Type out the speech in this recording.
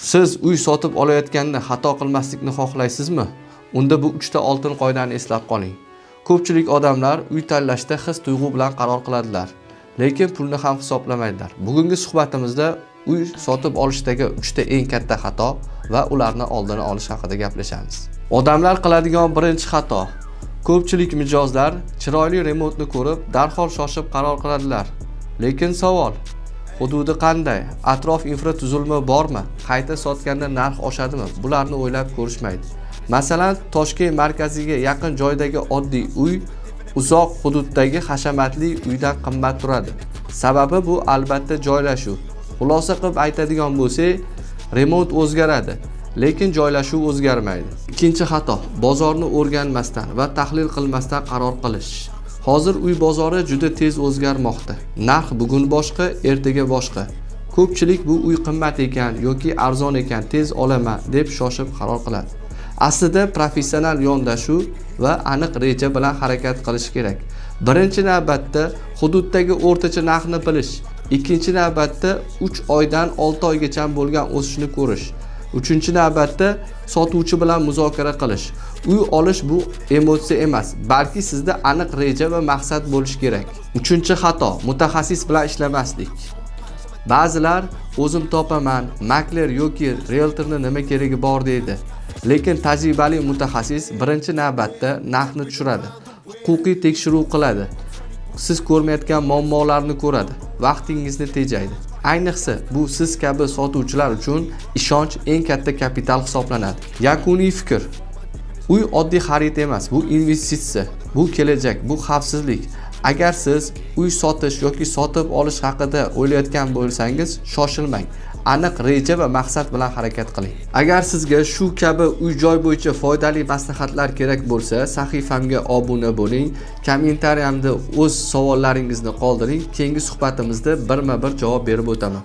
Siz uy sotib olayotganda xato qilmaslikni xohlaysizmi? Unda bu 3 ta oltin qoidani eslab qoling. Ko'pchilik odamlar uy tanlashda his-tuyg'u bilan qaror qiladilar, lekin pulni ham hisoblamaydilar. Bugungi suhbatimizda uy sotib olishdagi 3 ta eng katta xato va ularni oldini olish haqida gaplashamiz. Odamlar qiladigan birinchi xato. Ko'pchilik mijozlar chiroyli remontni ko'rib, darhol shoshib qaror qiladilar. Lekin savol: hududi qanday? Atrof infratuzilma bormi? Qayta sotganda narx oshadimi? Bularni o'ylab ko'rishmaydi. Masalan, Toshkent markaziga yaqin joydagi oddiy uy uzoq hududdagi hashamatli uydan qimmat turadi. Sababi bu albatta joylashuv. Xulosa qilib aytadigan bo'lsak, remont o'zgaradi, lekin joylashuv o'zgarmaydi. Ikkinchi xato: bozorni o'rganmasdan va tahlil qilmasdan qaror qilish. Hozir uy bozori juda tez o'zgarmoqda. Narx bugun boshqa, ertaga boshqa. Ko'pchilik bu uy qimmat ekan yoki arzon ekan, tez olaman deb shoshib qaror qiladi. Aslida professional yondashuv va aniq reja bilan harakat qilish kerak. Birinchi navbatda hududdagi o'rtacha narxni bilish, ikkinchi navbatda 3 oydan 6 oygacha bo'lgan o'sishni ko'rish. Uchinchi navbatda sotuvchi bilan muzokara qilish. Uy olish bu emotsiya emas, balki sizda aniq reja va maqsad bo'lishi kerak. Uchinchi xato: mutaxassis bilan ishlamaslik. Ba'zilar o'zim topaman, makler yoki realtorni nima keragi bor deydi. Lekin tajribali mutaxassis birinchi navbatda narxni tushiradi, huquqiy tekshiruv qiladi, siz ko'rmayotgan muammolarni ko'radi, vaqtingizni tejaydi. Ayniqsa, bu siz kabi sotuvchilar uchun ishonch eng katta kapital hisoblanadi. Yakuniy fikr: uy oddiy xarid emas, bu investitsiya, bu kelajak, bu xavfsizlik. Agar siz uy sotish yoki sotib olish haqida o'ylayotgan bo'lsangiz, shoshilmang. Aniq reja va maqsad bilan harakat qiling. Agar sizga shu kabi uy-joy bo'yicha foydali maslahatlar kerak bo'lsa, sahifamga obuna bo'ling, kommentariyamda o'z savollaringizni qoldiring. Keyingi suhbatimizda birma-bir javob berib o'taman.